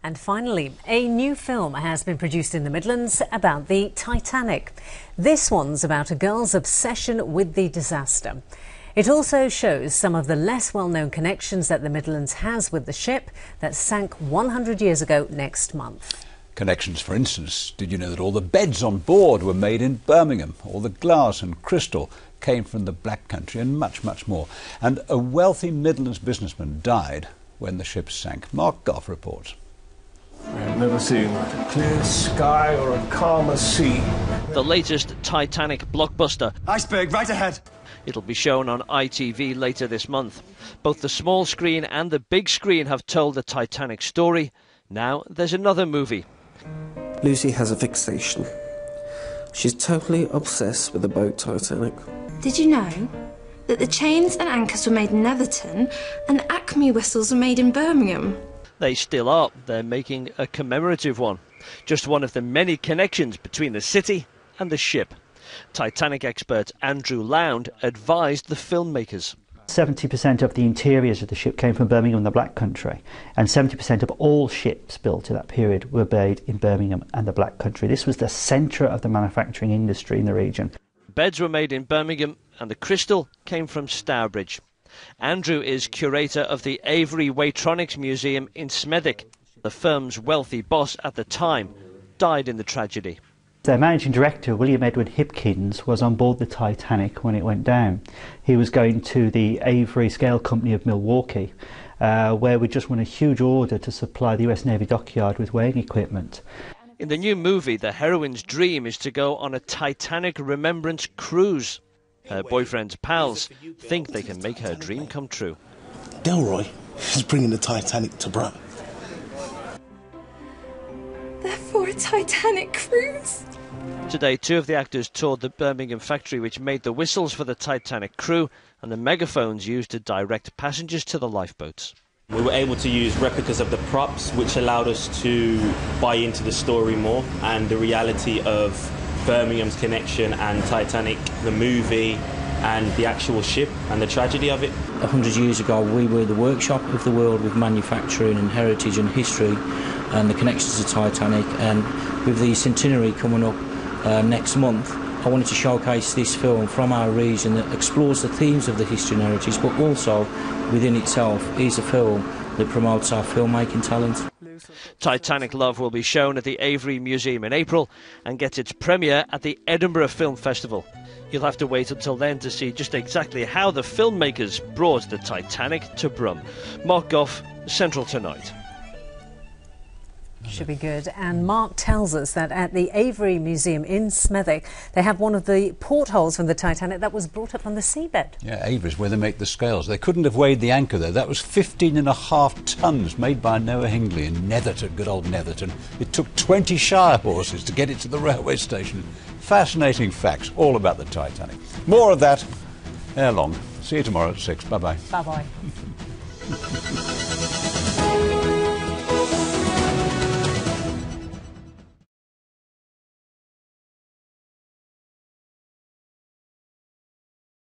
And finally, a new film has been produced in the Midlands about the Titanic. This one's about a girl's obsession with the disaster. It also shows some of the less well-known connections that the Midlands has with the ship that sank 100 years ago next month. Connections, for instance. Did you know that all the beds on board were made in Birmingham? All the glass and crystal came from the Black Country, and much, much more. And a wealthy Midlands businessman died when the ship sank. Mark Goff reports. I've never seen a clear sky or a calmer sea. The latest Titanic blockbuster. Iceberg, right ahead. It'll be shown on ITV later this month. Both the small screen and the big screen have told the Titanic story. Now there's another movie. Lucy has a fixation. She's totally obsessed with the boat Titanic. Did you know that the chains and anchors were made in Netherton and Acme whistles were made in Birmingham? They still are. They're making a commemorative one. Just one of the many connections between the city and the ship. Titanic expert Andrew Lound advised the filmmakers. 70% of the interiors of the ship came from Birmingham and the Black Country, and 70% of all ships built in that period were made in Birmingham and the Black Country. This was the centre of the manufacturing industry in the region. Beds were made in Birmingham and the crystal came from Stourbridge. Andrew is curator of the Avery Waitronics Museum in Smethwick. The firm's wealthy boss at the time died in the tragedy. Their managing director, William Edward Hipkins, was on board the Titanic when it went down. He was going to the Avery Scale Company of Milwaukee, where we just won a huge order to supply the US Navy dockyard with weighing equipment. In the new movie, the heroine's dream is to go on a Titanic remembrance cruise. Her boyfriend's pals think they can make her dream come true. Delroy is bringing the Titanic to Brum. They're for a Titanic cruise. Today, two of the actors toured the Birmingham factory which made the whistles for the Titanic crew and the megaphones used to direct passengers to the lifeboats. We were able to use replicas of the props, which allowed us to buy into the story more and the reality of Birmingham's connection and Titanic, the movie, and the actual ship and the tragedy of it. 100 years ago, we were the workshop of the world with manufacturing and heritage and history and the connections to Titanic. And with the centenary coming up next month, I wanted to showcase this film from our region that explores the themes of the history and heritage, but also within itself is a film that promotes our filmmaking talent. Titanic Love will be shown at the Avery Museum in April and gets its premiere at the Edinburgh Film Festival. You'll have to wait until then to see just exactly how the filmmakers brought the Titanic to Brum. Mark Goff, Central Tonight. Should be good. And Mark tells us that at the Avery Museum in Smethwick, they have one of the portholes from the Titanic that was brought up from the seabed. Yeah, Avery's where they make the scales. They couldn't have weighed the anchor there. That was 15.5 tonnes, made by Noah Hingley in Netherton, good old Netherton. It took 20 Shire horses to get it to the railway station. Fascinating facts all about the Titanic. More of that ere long. See you tomorrow at 6. Bye-bye. Bye-bye.